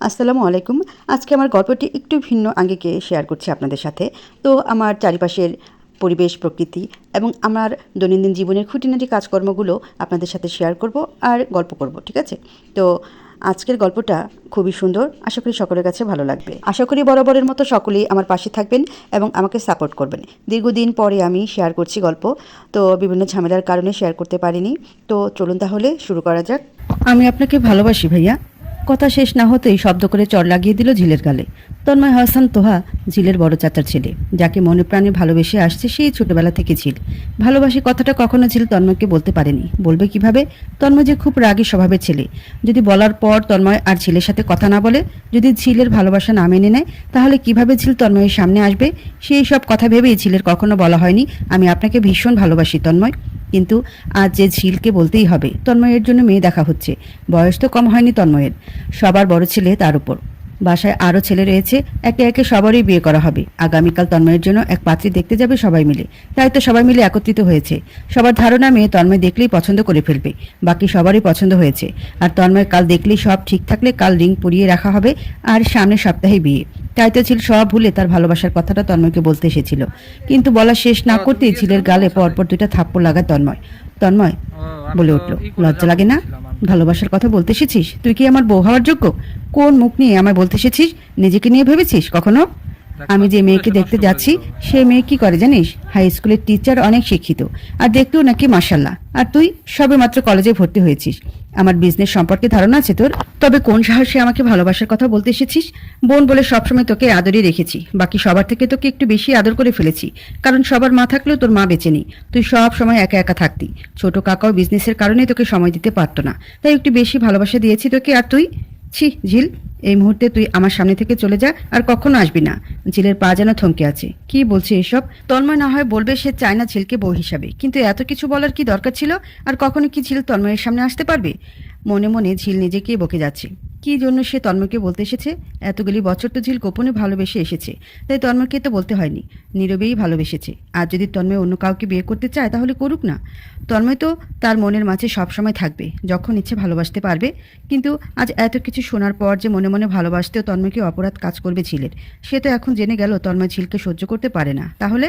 আসসালামু আলাইকুম। আজকে আমার গল্পটি একটু ভিন্ন আঙ্গিকে শেয়ার করছি আপনাদের সাথে। তো আমার চারিপাশের পরিবেশ, প্রকৃতি এবং আমার দৈনন্দিন জীবনের খুঁটিনাটি কাজকর্মগুলো আপনাদের সাথে শেয়ার করব আর গল্প করব, ঠিক আছে? তো আজকের গল্পটা খুবই সুন্দর। আশা করি সকলের কাছে ভালো লাগবে। আশা করি বরাবরের মতো সকলেই আমার পাশে থাকবেন এবং আমাকে সাপোর্ট করবেন। দীর্ঘদিন পরে আমি শেয়ার করছি গল্প, তো বিভিন্ন ঝামেলার কারণে শেয়ার করতে পারিনি। তো চলুন তাহলে শুরু করা যাক। আমি আপনাকে ভালোবাসি ভাইয়া। কথা শেষ না হতেই শব্দ করে চড় লাগিয়ে দিল ঝিলের গালে। তন্ময় হাসান তোহা ঝিলের বড় চাচার ছেলে, যাকে মনে প্রাণে ভালোবেসে আসছে সেই ছোটবেলা থেকে ঝিল। ভালোবাসি কথাটা কখনো ঝিল তন্ময়কে বলতে পারেনি। বলবে কিভাবে? তন্ময় যে খুব রাগী স্বভাবের ছেলে। যদি বলার পর তন্ময় আর ঝিলের সাথে কথা না বলে, যদি ঝিলের ভালোবাসা না মেনে নেয়, তাহলে কিভাবে ঝিল তন্ময়ের সামনে আসবে? সেই সব কথা ভেবেই ঝিলের কখনো বলা হয়নি আমি আপনাকে ভীষণ ভালোবাসি তন্ময়। কিন্তু আজ যে ঝিলকে বলতেই হবে, তন্ময়ের জন্য মেয়ে দেখা হচ্ছে। বয়স তো কম হয়নি তন্ময়ের, সবার বড় ছেলে তার উপর। বাসায় আরও ছেলে রয়েছে, একে একে সবারই বিয়ে করা হবে। আগামীকাল তন্ময়ের জন্য এক পাত্রী দেখতে যাবে সবাই মিলে। তাই তো সবাই মিলে একত্রিত হয়েছে। সবার ধারণা মেয়ে তন্ময় দেখলেই পছন্দ করে ফেলবে। বাকি সবারই পছন্দ হয়েছে। আর তন্ময় কাল দেখলেই সব ঠিক থাকলে কাল রিং পরিয়ে রাখা হবে আর সামনের সপ্তাহে বিয়ে। তাই তো ছিল সব ভুলে তার ভালোবাসার কথাটা তন্ময়কে বলতে এসেছিল। কিন্তু বলা শেষ না করতেই ঝিলের গালে পরপর দুইটা থাপ্পড় লাগায় তন্ময়। তন্ময় বলে উঠল, লজ্জা লাগে না? ভালোবাসার কথা বলতে এসেছিস? তুই কি আমার বউ হওয়ার যোগ্য? কোন মুখ নিয়ে আমায় বলতে এসেছিস? নিজেকে নিয়ে ভেবেছিস কখনো? আমি যে মেয়েকে দেখতে যাচ্ছি সে মেয়ে কি করে জানিস? হাই স্কুলের টিচার, অনেক শিক্ষিত, আর দেখতেও নাকি মাশাল্লাহ। আর তুই সবে মাত্র কলেজে ভর্তি হয়েছিস। আমার বিজনেস সম্পর্কে ধারণা আছে তোর? তবে কোন সাহসে আমাকে ভালোবাসার কথা বলতে এসেছিস? বোন বলে সবসময় তোকে আদরই রেখেছি। বাকি সবার থেকে তোকে একটু বেশি আদর করে ফেলেছি, কারণ সবার মা থাকলেও তোর মা বেঁচে নেই। তুই সব সময় একা একা থাকতি। ছোট কাকাও বিজনেসের কারণে তোকে সময় দিতে পারতো না, তাই একটু বেশি ভালোবাসা দিয়েছি তোকে। আর তুই, ছি ঝিল, এই মুহূর্তে তুই আমার সামনে থেকে চলে যা, আর কখনো আসবি না। ঝিলের পা যেন থমকে আছে। কি বলছে এসব? তন্ময় না হয় বলবে সে চায় না ঝিলকে বউ হিসাবে, কিন্তু এত কিছু বলার কি দরকার ছিল? আর কখনো কি ঝিল তন্ময়ের সামনে আসতে পারবে? মনে মনে ঝিল নিজেকেই বকে যাচ্ছে। কি জন্য সে তন্ময়কে বলতে এসেছে? এতগুলি বছর তো ঝিল গোপনে ভালোবেসে এসেছে, তাই তন্ময়কে তো বলতে হয়নি। নীরবেই ভালোবেসেছে। আর যদি তন্ময় অন্য কাউকে বিয়ে করতে চায় তাহলে করুক না। তন্ময় তো তার মনের মাঝে সবসময় থাকবে, যখন ইচ্ছে ভালোবাসতে পারবে। কিন্তু আজ এত কিছু শোনার পর যে মনে মনে ভালোবাসতেও তন্ময়কে অপরাধ কাজ করবে ঝিলের, সে তো এখন জেনে গেল তন্ময় ঝিলকে সহ্য করতে পারে না। তাহলে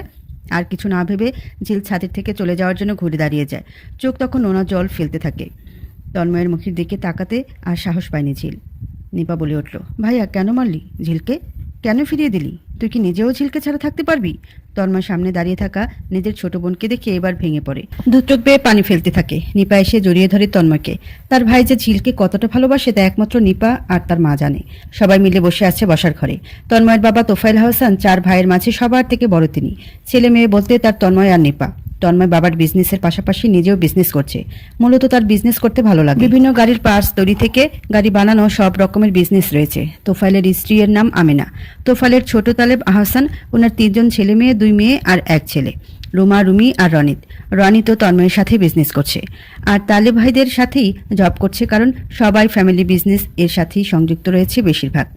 আর কিছু না ভেবে ঝিল ছাদের থেকে চলে যাওয়ার জন্য ঘুরে দাঁড়িয়ে যায়। চোখ তখন নোনা জল ফেলতে থাকে। তন্ময়ের মুখের দিকে তাকাতে আর সাহস পায়নি ঝিল। নিপা বলে উঠল, ভাইয়া কেন মারলি ঝিলকে? কেন ফিরিয়ে দিলি? তুই কি নিজেও ঝিলকে ছাড়া থাকতে পারবি? তন্ময় সামনে দাঁড়িয়ে থাকা নিজের ছোট বোনকে দেখে এবার ভেঙে পড়ে। দু চোখ বেয়ে পানি ফেলতে থাকে। নিপা এসে জড়িয়ে ধরে তন্ময়কে। তার ভাই যে ঝিলকে কতটা ভালোবাসে তা একমাত্র নিপা আর তার মা জানে। সবাই মিলে বসে আছে বসার ঘরে। তন্ময়ের বাবা তোফায়েল হাসান 4 ভাইয়ের মাঝে সবার থেকে বড় তিনি। ছেলে মেয়ে বলতে তার তন্ময় আর নিপা। তন্ময় বাবার বিজনেসের পাশাপাশি নিজেও বিজনেস করছে। মূলত তার বিজনেস করতে ভালো লাগে। বিভিন্ন গাড়ির পার্টস তৈরি থেকে গাড়ি বানানো সব রকমের বিজনেস রয়েছে। তোফাইলের স্ত্রীর নাম আমেনা। তোফাইলের ছোট তালেব আহসান, ওনার 3 জন ছেলে মেয়ে, 2 মেয়ে আর 1 ছেলে, রুমা, রুমি আর রনিত। রনিত তন্ময়ের সাথে বিজনেস করছে আর তালেব ভাইদের সাথেই জব করছে, কারণ সবাই ফ্যামিলি বিজনেস এর সাথেই সংযুক্ত রয়েছে বেশিরভাগ।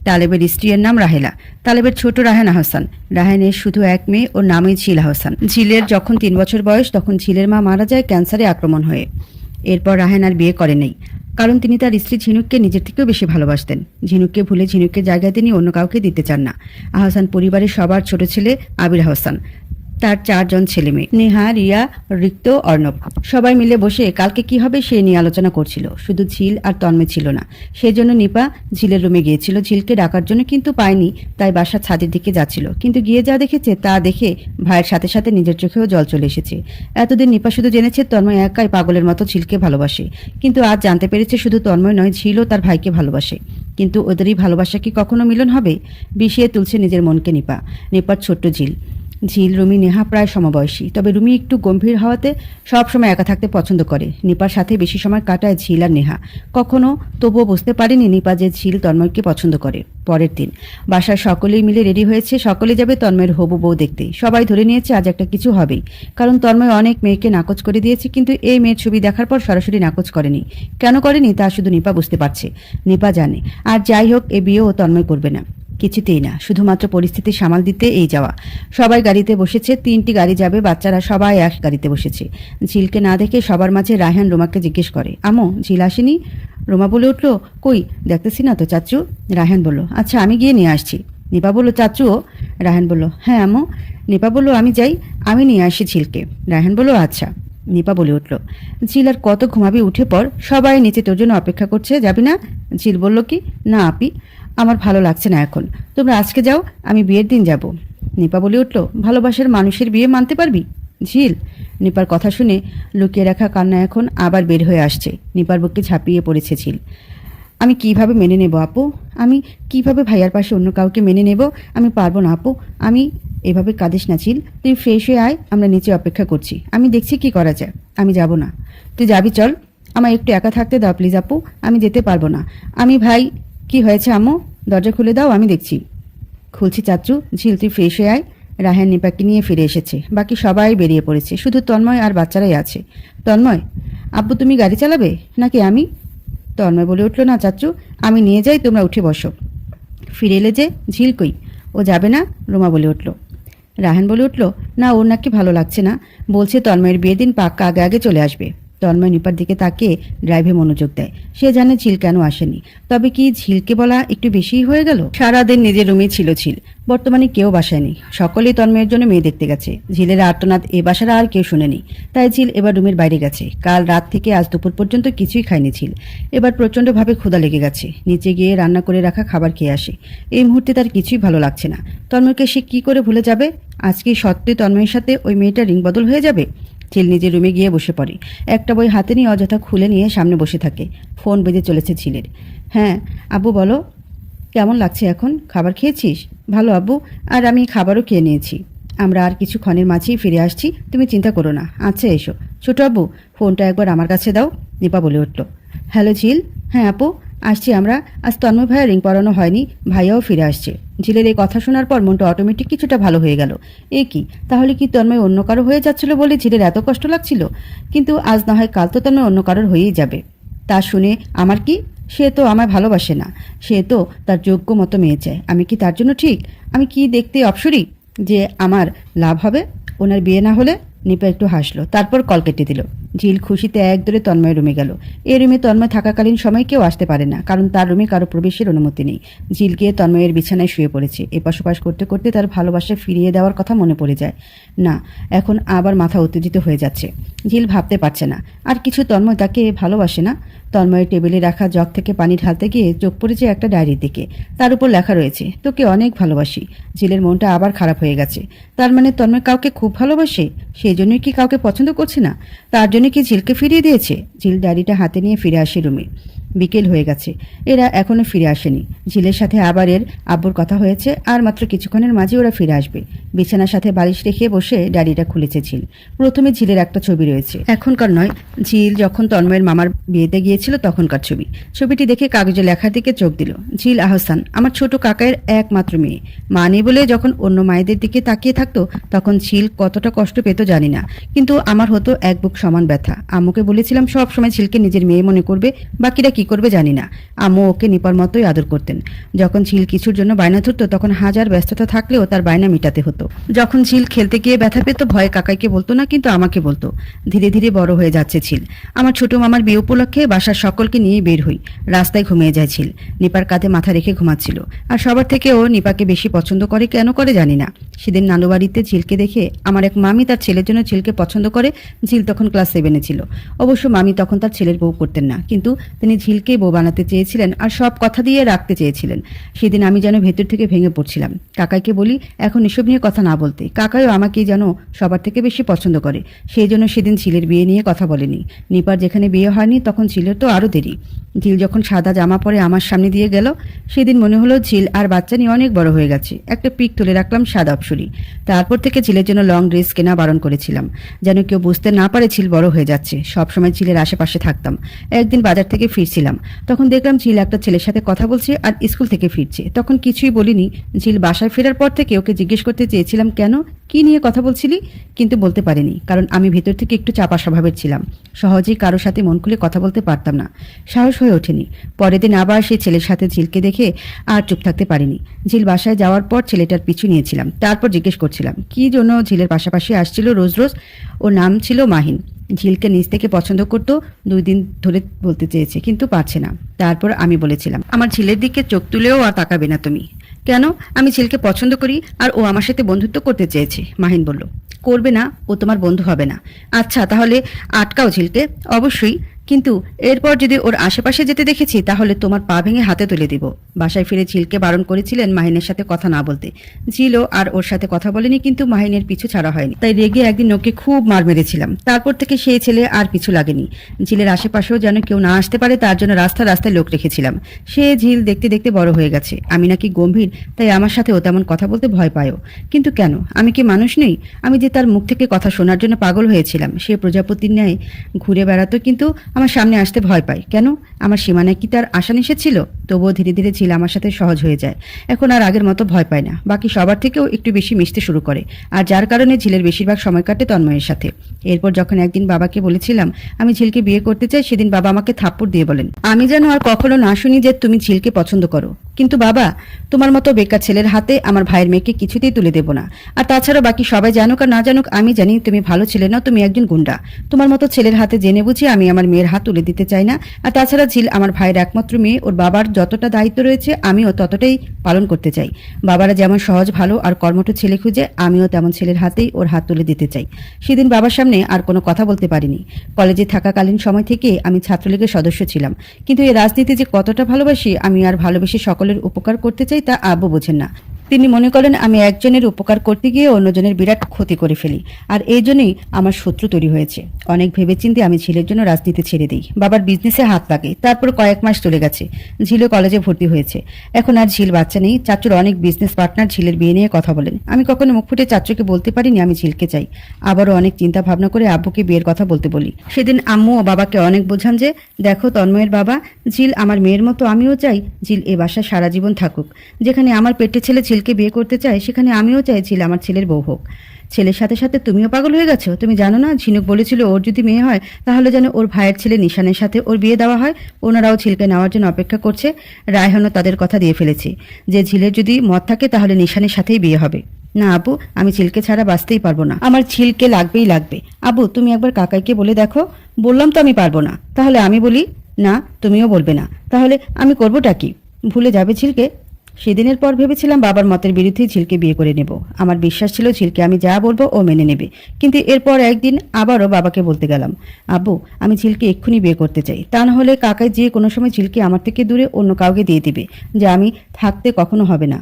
তালেবের স্ত্রীর নাম রাহেলা। তালেবের ছোট রাহেন আহসান। রাহেনের শুধু 1 মেয়ে, ওর নামই ঝিল আহসান। ঝিলের যখন 3 বছর বয়স তখন ঝিলের মা মারা যায় ক্যান্সারে আক্রমণ হয়ে। এরপর রাহেন আর বিয়ে করে নেই, কারণ তিনি তার স্ত্রী ঝিনুককে নিজের থেকেও বেশি ভালোবাসতেন। ঝিনুককে ভুলে ঝিনুককে জায়গা তিনি অন্য কাউকে দিতে চান না। আহসান পরিবারের সবার ছোট ছেলে আবির আহসান। তার 4 জন ছেলে মেয়ে, নেহা, রিয়া, রিক্ত, অর্ণব। সবাই মিলে বসে কালকে কি হবে সে নিয়ে আলোচনা করছিল। শুধু ঝিল আর তন্ময় ছিল না, সেজন্য নিপা ঝিলের রুমে গিয়েছিল ঝিলকে ডাকার জন্য, কিন্তু পায়নি। তাই বাসার ছাদের দিকে যাচ্ছিল, কিন্তু গিয়ে যা দেখেছে তা দেখে ভাইয়ের সাথে সাথে নিজের চোখেও জল চলে এসেছে। এতদিন নিপা শুধু জেনেছে তন্ময় একাই পাগলের মতো ঝিলকে ভালোবাসে, কিন্তু আজ জানতে পেরেছে শুধু তন্ময় নয়, ঝিলও তার ভাইকে ভালোবাসে। কিন্তু ওদেরই ভালোবাসা কি কখনো মিলন হবে? বিষিয়ে তুলছে নিজের মনকে নিপা। নিপার ছোট্ট ঝিল। ঝিল, রুমি, নেহা প্রায় সমবয়সী, তবে রুমি একটু গম্ভীর হওয়াতে সবসময় একা থাকতে পছন্দ করে। নিপার সাথে বেশি সময় কাটায় ঝিল আর নেহা। কখনো তবুও বুঝতে পারেনি নিপা যে ঝিল তন্ময়কে পছন্দ করে। পরের দিন বাসার সকলেই মিলে রেডি হয়েছে, সকলে যাবে তন্ময়ের হবু বউ দেখতে। সবাই ধরে নিয়েছে আজ একটা কিছু হবেই, কারণ তন্ময় অনেক মেয়েকে নাকচ করে দিয়েছে, কিন্তু এই মেয়ের ছবি দেখার পর সরাসরি নাকচ করেনি। কেন করেনি তা শুধু নিপা বুঝতে পারছে, নিপা জানে। আর যাই হোক, এ বিয়েও তন্ময় করবে না। কিছুতেই না, শুধুমাত্র পরিস্থিতি সামাল দিতে এই যাওয়া। সবাই গাড়িতে বসেছে, 3টি গাড়ি যাবে, বাচ্চারা সবাই এক গাড়িতে বসেছে। ঝিলকে না দেখে সবার মাঝে রায়হান রোমাকে জিজ্ঞেস করে, আম্মু ঝিল আসেনি? রোমা বলে উঠল, কই দেখতেছি না তো চাচু। রায়হান বলল, আচ্ছা আমি গিয়ে নিয়ে আসছি। নিপা বলল, চাচুও? রায়হান বলল, হ্যাঁ আম্মু। নিপা বলল, আমি যাই, আমি নিয়ে আসি ঝিলকে। রায়হান বলল, আচ্ছা। নিপা বলে উঠল, ঝিল আর কত ঘুমাবি, উঠে পর, সবাই নিচে তোর জন্য অপেক্ষা করছে, যাবি না? ঝিল বলল, কি না আপি, আমার ভালো লাগছে না এখন, তোমরা আজকে যাও, আমি বিয়ের দিন যাব। নিপা বলে উঠল, ভালোবাসার মানুষের বিয়ে মানতে পারবি? ঝিল নিপার কথা শুনে লুকিয়ে রাখা কান্না এখন আবার বের হয়ে আসছে। নিপার বুকে ঝাঁপিয়ে পড়েছে ঝিল। আমি কিভাবে মেনে নেব আপু? আমি কিভাবে ভাইয়ার পাশে অন্য কাউকে মেনে নেব? আমি পারবো না আপু। আমি এভাবে কাঁদিস না ঝিল, তুই ফ্রেশ হয়ে আয়, আমরা নিচে অপেক্ষা করছি, আমি দেখছি কি করা যায়। আমি যাব না। তুই যাবি, চল, আমার একটু একা থাকতে দাও প্লিজ আপু, আমি যেতে পারবো না। আমি ভাই। কি হয়েছে আম্মু? দরজা খুলে দাও, আমি দেখছি। খুলছি চাচু। ঝিল তুই ফ্রেশ হয়ে আয়। রায়হান নিপাকে নিয়ে ফিরে এসেছে, বাকি সবাই বেরিয়ে পড়েছে, শুধু তন্ময় আর বাচ্চারাই আছে। তন্ময়, আব্বু তুমি গাড়ি চালাবে নাকি আমি? তন্ময় বলে উঠল, না চাচু, আমি নিয়ে যাই, তোমরা উঠে বসো। ফিরে এলে যে, ঝিল কই? ও যাবে না? রোমা বলে উঠল। রায়হান বলে উঠল, না ওর নাকি ভালো লাগছে না, বলছে তন্ময়ের বিয়ের দিন পাক্কা আগে আগে চলে আসবে। তন্ময় নিপার দিকে তাকিয়ে ড্রাইভে মনোযোগ দেয়। সে জানে ঝিল কেন আসেনি, তবে কি ঝিলকে বলা একটু বেশিই হয়ে গেল? সারাদিন নিজের রুমে ছিল ঝিল, বর্তমানে কেউ বাসায় নেই, সকলেই তন্ময়ের জন্য মেয়ে দেখতে গেছে। ঝিলের আর্তনাদ এ বাসার আর কেউ শুনেনি, তাই ঝিল এবার রুমের বাইরে গেছে। কাল রাত থেকে আজ দুপুর পর্যন্ত কিছুই খায়নি ঝিল। এবার প্রচণ্ডভাবে ক্ষুধা লেগে গেছে, নিচে গিয়ে রান্না করে রাখা খাবার খেয়ে আসে। এই মুহূর্তে তার কিছুই ভালো লাগছে না। তন্ময়কে সে কি করে ভুলে যাবে? আজকে সত্যি তন্ময়ের সাথে ওই মেয়েটা রিং বদল হয়ে যাবে। ঝিল নিজের রুমে গিয়ে বসে পড়ে, একটা বই হাতে নিয়ে অযথা খুলে নিয়ে সামনে বসে থাকে। ফোন বেজে চলেছে ঝিলের। হ্যাঁ আব্বু বলো, কেমন লাগছে এখন? খাবার খেয়েছিস? ভালো আব্বু, আর আমি খাবারও খেয়ে নিয়েছি। আমরা আর কিছুক্ষণের মাঝেই ফিরে আসছি, তুমি চিন্তা করো না। আচ্ছা এসো। ছোট আব্বু, ফোনটা একবার আমার কাছে দাও। নিপা বলে উঠল। হ্যালো ঝিল। হ্যাঁ আপু, আসছি আমরা। আজ তন্ময় ভাইয়া রিং পরানো হয়নি, ভাইয়াও ফিরে আসছে। ঝিলের এই কথা শোনার পর মনটা অটোমেটিক কিছুটা ভালো হয়ে গেল। এ কি, তাহলে কি তন্ময় অন্য কারো হয়ে যাচ্ছিল বলে ঝিলের এত কষ্ট লাগছিল? কিন্তু আজ না হয় কাল তো তন্ময় অন্য কারোর হয়েই যাবে। তা শুনে আমার কি? সে তো আমায় ভালোবাসে না, সে তো তার যোগ্য মতো মেয়ে চায়। আমি কি তার জন্য ঠিক? আমি কি দেখতে অপসরী যে আমার লাভ হবে ওনার বিয়ে না হলে? নিপা একটু হাসলো, তারপর কল কেটে দিল। ঝিল খুশিতে একদরে তন্ময় রুমে গেল। এই রুমে তন্ময় থাকাকালীন সময় কেউ আসতে পারে না, কারণ তার রুমে কারো প্রবেশের অনুমতি নেই। ঝিল গিয়ে তন্ময়ের বিছানায় শুয়ে পড়েছে। এপাশ ওপাশ করতে করতে তার ভালোবাসা ফিরিয়ে দেওয়ার কথা মনে পড়ে যায়। না, এখন আবার মাথা উত্তেজিত হয়ে যাচ্ছে। ঝিল ভাবতে পারছে না আর কিছু, তন্ময় তাকে ভালোবাসে না। তন্ময়ের টেবিলে রাখা জগ থেকে পানি ঢালতে গিয়ে চোখ পড়েছে একটা ডায়েরির দিকে। তার উপর লেখা রয়েছে, তোকে অনেক ভালোবাসি। ঝিলের মনটা আবার খারাপ হয়ে গেছে। তার মানে তন্ময় কাউকে খুব ভালোবাসে, সেই জন্যই কি কাউকে পছন্দ করছে না? তার জন্য কি ঝিলকে ফিরিয়ে দিয়েছে? ঝিল ডায়েরিটা হাতে নিয়ে ফিরে আসে রুমে। বিকেল হয়ে গেছে, এরা এখনো ফিরে আসেনি। ঝিলের সাথে আবার এর আব্বুর কথা হয়েছে, আর মাত্র কিছুক্ষণের মাঝে ওরা ফিরে আসবে। বিছানার সাথে বালিশ রেখে বসে ডায়েরিটা খুলেছে ঝিল। প্রথমে ঝিলের একটা ছবি রয়েছে, এখনকার নয়, ঝিল যখন তন্ময়ের মামার বিয়েতে গিয়েছিল তখনকার ছবি। ছবিটি দেখে কাগজে লেখার দিকে চোখ দিল। ঝিল আহসান, আমার ছোট কাকায়ের একমাত্র মেয়ে। মা নেই বলে যখন অন্য মায়েদের দিকে তাকিয়ে থাকতো তখন ঝিল কতটা কষ্ট পেত জানি না, কিন্তু আমার হতো এক বুক সমান ব্যথা। আম্মুকে বলেছিলাম সব সময় ঝিলকে নিজের মেয়ে মনে করবে, বাকিরা কি করবে জানি না। আম্মু ওকে নিপার মতোই আদর করতেন। যখন ঝিল কিছুর জন্য বায়না ধরতো তখন হাজার ব্যস্ততা থাকলেও তার বায়না মেটাতে হতো। যখন ঝিল খেলতে গিয়ে ব্যথা পেত ভয়ে কাকাইকে বলতো না, কিন্তু আমাকে বলতো। ধীরে ধীরে বড় হয়ে যাচ্ছে ঝিল। আমার ছোট মামার বিয়ে উপলক্ষে বাসার সকলকে নিয়ে বের হই। রাস্তায় ঘুমিয়ে যায় ঝিল। নিপার কাঁধে মাথা রেখে ঘুমাচ্ছিল। আর সবার থেকে ও নিপাকে বেশি পছন্দ করে, কেন করে জানি না। সেদিন নানু বাড়িতে ঝিলকে দেখে আমার এক মামি তার ছেলের জন্য ঝিলকে পছন্দ করে। ঝিল তখন ক্লাস 7-এ ছিল। অবশ্য মামি তখন তার ছেলের বউ করতেন না, কিন্তু তিনি ঝিলকে বউ বানাতে চেয়েছিলেন আর সব কথা দিয়ে রাখতে চেয়েছিলেন। সেদিন আমি যেন ভেতর থেকে ভেঙে পড়ছিলাম। কাকাইকে বলি এখন এসব নিয়ে কথা না বলতে, কাকাইও আমাকেই যেন সবার থেকে বেশি পছন্দ করে। সেই জন্য সেদিন ঝিলের বিয়ে নিয়ে কথা বলেনি। নিপার যেখানে বিয়ে হয়নি তখন ঝিলের তো আরও দেরি। ঝিল যখন সাদা জামা পরে আমার সামনে দিয়ে গেল সেদিন মনে হলো ঝিল আর বাচ্চা নিয়ে অনেক বড় হয়ে গেছে। একটা পিক তুলে রাখলাম সাদা অপসরি। তারপর থেকে ঝিলের জন্য লং ড্রেস কেনা বারণ করেছিলাম, যেন কেউ বুঝতে না পারে ঝিল বড় হয়ে যাচ্ছে। সবসময় ঝিলের আশেপাশে থাকতাম। একদিন বাজার থেকে ফিরছি ছিলাম। তখন দেখলাম ঝিল একটা ছেলের সাথে কথা বলছে আর স্কুল থেকে ফিরছে। তখন কিছুই বলিনি। ঝিল বাসায় ফেরার পর থেকে ওকে জিজ্ঞেস করতে চেয়েছিলাম, কেন, কি নিয়ে কথা বলছিলি, কিন্তু বলতে পারিনি, কারণ আমি ভেতর থেকে একটু চাপা স্বভাবের ছিলাম। সহজেই কারোর সাথে মন খুলে কথা বলতে পারতাম না, সাহস হয়ে ওঠেনি। পরের দিন আবার সেই ছেলের সাথে ঝিলকে দেখে আর চুপ থাকতে পারিনি। ঝিল বাসায় যাওয়ার পর ছেলেটার পিছু নিয়েছিলাম, তারপর জিজ্ঞেস করছিলাম কি জন্য ঝিলের পাশাপাশি আসছিল রোজ রোজ। ওর নাম ছিল মাহিন। ঝিলকে নিজ থেকে পছন্দ করতো, 2 দিন ধরে বলতে চেয়েছে কিন্তু পারছে না। তারপর আমি বলেছিলাম, আমার ঝিলের দিকে চোখ তুলেও আর তাকাবে না তুমি। কেন, আমি ঝিলকে পছন্দ করি আর ও আমার সাথে বন্ধুত্ব করতে চেয়েছে। মাহিন বলল, করবে না, ও তোমার বন্ধু হবে না। আচ্ছা তাহলে আটকাও ঝিলকে। অবশ্যই, কিন্তু এরপর যদি ওর আশেপাশে যেতে দেখেছি তাহলে তোমার পা ভেঙে হাতে তুলে দিব। বাসায় ফিরে ঝিলকে বারণ করেছিলেন মাহিনের সাথে কথা না বলতে। ঝিলও আর ওর সাথে কথা বলেনি, কিন্তু মাহিনের পিছু ছাড়া হয়নি। তাই রেগে একদিন ওকে খুব মার মেরেছিলাম। তারপর থেকে সেই ছেলে আর পিছু লাগেনি। ঝিলের আশেপাশেও যেন কেউ না আসতে পারে তার জন্য রাস্তায় লোক রেখেছিলাম। সে ঝিল দেখতে দেখতে বড় হয়ে গেছে। আমি নাকি গম্ভীর, তাই আমার সাথে ও তেমন কথা বলতে ভয় পায়ও। কিন্তু কেন, আমি কি মানুষ নই? আমি যে তার মুখ থেকে কথা শোনার জন্য পাগল হয়েছিলাম। সে প্রজাপতির ন্যায় ঘুরে বেড়াতো, কিন্তু আমার সামনে আসতে ভয় পায় কেন? আমার সীমানায় কি তার আশা নিষেধ ছিল? তবুও ধীরে ধীরে ঝিল আমার সাথে সহজ হয়ে যায়। এখন আর আগের মতো ভয় পায় না, বাকি সবার থেকেও একটু বেশি মিশতে শুরু করে। আর যার কারণে ঝিলের বেশিরভাগ সময় কাটে তন্ময়ের সাথে। এরপর যখন একদিন বাবাকে বলেছিলাম আমি ঝিলকে বিয়ে করতে চাই, সেদিন বাবা আমাকে থাপ্পড় দিয়ে বলেন, আমি যেন আর কখনো না শুনি যে তুমি ঝিলকে পছন্দ করো। কিন্তু বাবা, তোমার মতো বেকার ছেলের হাতে আমার ভাইয়ের মেয়েকে কিছুতেই তুলে দেব না। আর তাছাড়া বাকি সবাই জানুক আর না জানুক, আমি জানি তুমি ভালো ছেলে না, তুমি একজন গুন্ডা। তোমার মতো ছেলের হাতে জেনে বুঝি আমি আমার মেয়ের হাত তুলে দিতে চাই না। আর তাছাড়া ঝিল আমার ভাইয়ের একমাত্র মেয়ে, ওর বাবার যতটা দায়িত্ব রয়েছে আমিও ততটাই পালন করতে চাই। বাবারা যেমন সহজ ভালো আর কর্মঠ ছেলে খুঁজে, আমিও তেমন ছেলের হাতেই ওর হাত তুলে দিতে চাই। সেদিন বাবার সামনে আর কোনো কথা বলতে পারিনি। কলেজে থাকাকালীন সময় থেকে আমি ছাত্রলীগের সদস্য ছিলাম, কিন্তু এই রাজনীতি যে কতটা ভালোবাসি আমি আর ভালোবেসে সকলের উপকার করতে চাই তা আব্বু বোঝেন না। তিনি মনে করেন আমি একজনের উপকার করতে গিয়ে অন্যজনের বিরাট ক্ষতি করে ফেলি, আর এই জন্যই আমার শত্রু তৈরি হয়েছে। অনেক ভেবেচিন্তে আমি ঝিলের জন্য রাজনীতি ছেড়ে দিই, বাবার বিজনেসে হাত লাগে। তারপর কয়েক মাস চলে গেছে, ঝিলও কলেজে ভর্তি হয়েছে। এখন আর ঝিল বাচ্চা নেই। চাচুর অনেক বিজনেস পার্টনার ঝিলের বিয়ে নিয়ে কথা বলেন। আমি কখনো মুখ ফুটে চাচুকে বলতে পারিনি আমি ঝিলকে চাই। আবারও অনেক চিন্তা ভাবনা করে আব্বুকে বিয়ের কথা বলতে বলি। সেদিন আম্মু ও বাবাকে অনেক বোঝান যে, দেখো তন্ময়ের বাবা, ঝিল আমার মেয়ের মতো, আমিও চাই ঝিল এ বাসায় সারা জীবন থাকুক। যেখানে আমার পেটের ছেলে ঝিলকে বিয়ে করতে চায়, সেখানে আমিও চাই ঝিল আমার ছেলের বউ হোক। ছেলের সাথে সাথে তুমিও পাগল হয়ে গেছো। তুমি জানো না, ঝিনুক বলেছিল ওর যদি মেয়ে হয় তাহলে যেন ওর ভাইয়ের ছেলে নিশানের সাথে ওর বিয়ে দেওয়া হয়। ওনারাও ঝিলকে নেওয়ার জন্য অপেক্ষা করছে। রায়হানও তাদের কথা দিয়ে ফেলেছে যে ঝিলের যদি মত থাকে তাহলে নিশানের সাথেই বিয়ে হবে। না আবু, আমি ঝিলকে ছাড়া বাঁচতেই পারবো না। আমার ঝিলকে লাগবেই লাগবে। আবু, তুমি একবার কাকাইকে বলে দেখো। বললাম তো আমি পারবো না। তাহলে আমি বলি? না, তুমিও বলবে না। তাহলে আমি করবোটা কি? ভুলে যাবে ঝিলকে? সেদিনের পর ভেবেছিলাম বাবার মতের বিরুদ্ধেই ঝিলকে বিয়ে করে নেব। আমার বিশ্বাস ছিল ঝিলকে আমি যা বলবো ও মেনে নেবে। কিন্তু এরপর একদিন আবারও বাবাকে বলতে গেলাম, আব্বু, আমি ঝিলকে এক্ষুনি বিয়ে করতে চাই। তা না হলে কাকাই যে কোনো সময় ঝিলকে আমার থেকে দূরে অন্য কাউকে দিয়ে দিবে, যে আমি থাকতে কখনো হবে না।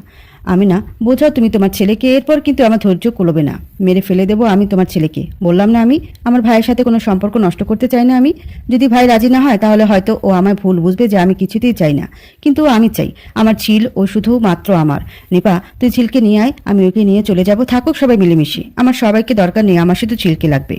আমি না, বোঝাও তুমি তোমার ছেলেকে। এরপর কিন্তু আমার ধৈর্য কুলোবে না, মেরে ফেলে দেবো আমি তোমার ছেলেকে। বললাম না আমি আমার ভাইয়ের সাথে কোনো সম্পর্ক নষ্ট করতে চাই না। আমি যদি ভাই রাজি না হয় তাহলে হয়তো ও আমায় ভুল বুঝবে যে আমি কিছুতেই চাই না, কিন্তু আমি চাই। আমার ঝিল ও শুধু মাত্র আমার। নিপা, তুই ঝিলকে নিয়ে আয়, আমি ওকে নিয়ে চলে যাব, থাকুক সবাই মিলেমিশে। আমার সবাইকে দরকার নেই, আমার শুধু ঝিলকে লাগবে।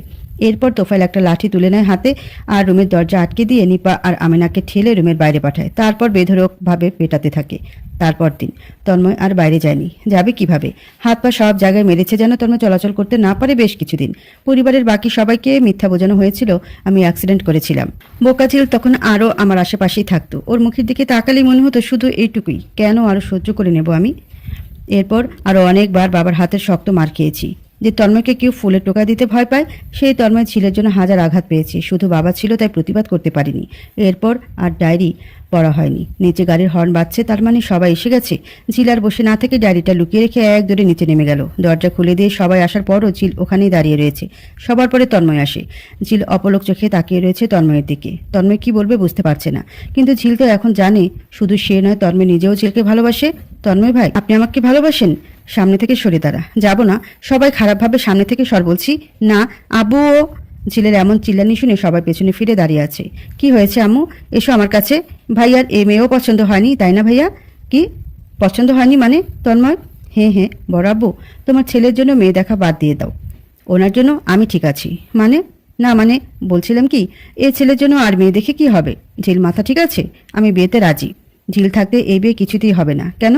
এরপর তোফাইল একটা লাঠি তুলে নেয় হাতে আর রুমের দরজা আটকে দিয়ে নিপা আর আমেনাকে ঠেলে রুমের বাইরে পাঠায়। তারপর বেধড়কভাবে পেটাতে থাকে। তারপর দিন তন্ময় আর বাইরে যায়নি। যাবে কিভাবে? হাত পা সব জায়গায় মেরেছে যেন তন্ময় চলাচল করতে না পারে বেশ কিছুদিন। পরিবারের বাকি সবাইকে মিথ্যা বোঝানো হয়েছিল আমি অ্যাক্সিডেন্ট করেছিলাম। বোকাচিল তখন আরও আমার আশেপাশেই থাকতো। ওর মুখের দিকে তাকালেই মনে হতো শুধু এইটুকুই, কেন আরও সহ্য করে নেব আমি? এরপর আরও অনেকবার বাবার হাতের শক্ত মার খেয়েছি। যে তন্ময়কে কেউ ফুলের টোকা দিতে ভয় পায়, সেই তন্ময় ঝিলের জন্য হাজার আঘাত পেয়েছি। শুধু বাবা ছিল তাই প্রতিবাদ করতে পারিনি। এরপর আর ডায়েরি পড়া হয়নি। নিচে গাড়ির হর্ন বাজছে, তার মানে সবাই এসে গেছে। ঝিল আর বসে না থেকে ডায়েরিটা লুকিয়ে রেখে এক দৌড়ে নিচে নেমে গেল। দরজা খুলে দিয়ে সবাই আসার পরও ঝিল ওখানেই দাঁড়িয়ে রয়েছে। সবার পরে তন্ময় আসে। ঝিল অপলক চোখে তাকিয়ে রয়েছে তন্ময়ের দিকে। তন্ময় কি বলবে বুঝতে পারছে না, কিন্তু ঝিল তো এখন জানে শুধু সে নয়, তন্ময় নিজেও ঝিলকে ভালোবাসে। তন্ময় ভাই, আপনি আমাকে ভালোবাসেন? সামনে থেকে সরে দাঁড়া। যাব না। সবাই খারাপভাবে সামনে থেকে সর বলছি। না আব্বু। ঝিলের এমন চিল্লানি শুনে সবাই পেছনে ফিরে দাঁড়িয়ে আছে। কি হয়েছে আম্মু? এসো আমার কাছে। ভাইয়ার এ মেয়েও পছন্দ হয়নি তাই না ভাইয়া? কি পছন্দ হয়নি মানে? তন্ময়, হ্যাঁ হ্যাঁ বড় আব্বু, তোমার ছেলের জন্য মেয়ে দেখা বাদ দিয়ে দাও। ওনার জন্য আমি ঠিক আছি। মানে? না মানে বলছিলাম কি, এ ছেলের জন্য আর মেয়ে দেখে কি হবে? ঝিল মাথা ঠিক আছে, আমি বিয়েতে রাজি। ঝিল থাকতে এই বিয়ে কিছুতেই হবে না। কেন?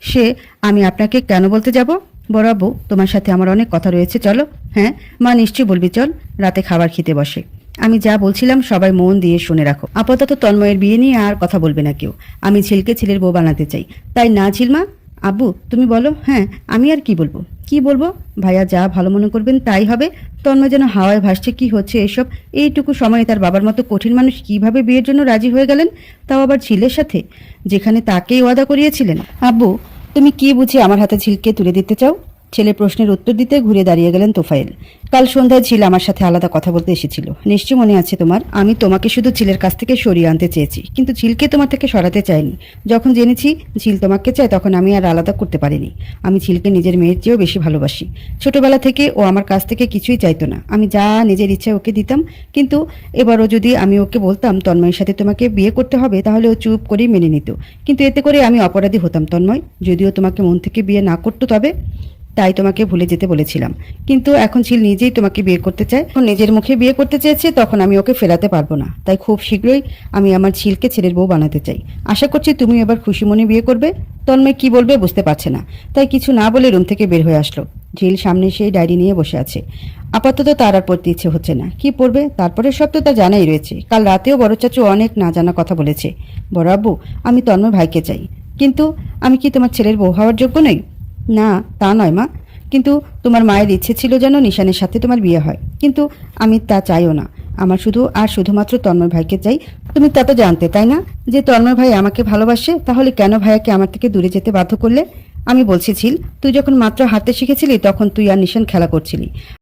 সে আমি আপনাকে কেন বলতে যাব? বড় আব্বু, তোমার সাথে আমার অনেক কথা রয়েছে, চলো। হ্যাঁ মা, নিশ্চয়ই বলবি, চল রাতে খাবার খেতে বসে। আমি যা বলছিলাম সবাই মন দিয়ে শুনে রাখো। আপাতত তন্ময়ের বিয়ে নিয়ে আর কথা বলবে না কেউ। আমি ঝিলকে ছেলের বউ বানাতে চাই, তাই না ঝিলমা? আব্বু তুমি বলো। হ্যাঁ আমি আর কি বলবো? কি বলবো? ভাইয়া যা ভালো মনে করবেন তাই হবে। তন্ময় যেন হাওয়ায় ভাসছে, কি হচ্ছে এসব? এইটুকু সময়ে তার বাবার মতো কঠিন মানুষ কিভাবে বিয়ের জন্য রাজি হয়ে গেলেন, তাও আবার ঝিলের সাথে, যেখানে তাকেই ওয়াদা করিয়েছিলেন। আব্বু তুমি কি বুঝে আমার হাতে ঝিলকে তুলে দিতে চাও? ছেলে প্রশ্নের উত্তর দিতে ঘুরে দাঁড়িয়ে গেলেন তোফায়েল। কাল সন্ধ্যায় ঝিল আমার সাথে আলাদা কথা বলতে এসেছিল, নিশ্চয় মনে আছে তোমার? আমি তোমাকে শুধু ঝিলের কাছ থেকে সরিয়ে আনতে চেয়েছি, কিন্তু ঝিলকে তোমার থেকে সরাতে চাইনি। যখন জেনেছি ঝিল তোমাকে চায়, তখন আমি আর আলাদা করতে পারিনি। আমি ঝিলকে নিজের মেয়ের চেয়েও বেশি ভালোবাসি। ছোটবেলা থেকে ও আমার কাছ থেকে কিছুই চাইতো না, আমি যা নিজের ইচ্ছায় ওকে দিতাম। কিন্তু এবারও যদি আমি ওকে বলতাম তন্ময়ের সাথে তোমাকে বিয়ে করতে হবে, তাহলে ও চুপ করেই মেনে নিত। কিন্তু এতে করে আমি অপরাধী হতাম তন্ময়, যদিও তোমাকে মন থেকে বিয়ে না করতো, তবে তাই তোমাকে ভুলে যেতে বলেছিলাম। কিন্তু এখন ঝিল নিজেই তোমাকে বিয়ে করতে চায়, নিজের মুখে বিয়ে করতে চেয়েছে, তখন আমি ওকে ফেরাতে পারবো না। তাই খুব শীঘ্রই আমি আমার ঝিলকে ছেলের বউ বানাতে চাই। আশা করছি তুমি এবার খুশি মনে বিয়ে করবে। তন্ময় কি বলবে বুঝতে পারছে না, তাই কিছু না বলে রুম থেকে বের হয়ে আসলো। ঝিল সামনে সেই ডায়েরি নিয়ে বসে আছে। আপাতত তার আর পড়তে ইচ্ছে হচ্ছে না। কি পড়বে? তারপরে সব তো তার জানাই রয়েছে। কাল রাতেও বড় চাচু অনেক না জানা কথা বলেছে। বড় আব্বু, আমি তন্ময় ভাইকে চাই। কিন্তু আমি কি তোমার ছেলের বউ হওয়ার যোগ্য নই? না তা নয় মা, কিন্তু তোমার মায়ের ইচ্ছে ছিল যেন নিশানের সাথে তোমার বিয়ে হয়, কিন্তু আমি তা চাইও না। আমার শুধু আর শুধুমাত্র তন্ময় ভাইকে চাই। তুমি তা তো জানতে, তাই না, যে তন্ময় ভাই আমাকে ভালোবাসে? তাহলে কেন ভাইয়াকে আমার থেকে দূরে যেতে বাধ্য করলে? আমি বলছি ঝিল, তুই যখন মাত্র হাঁটতে শিখেছিলি তখন তুই আর নিশান খেলা করছিলি।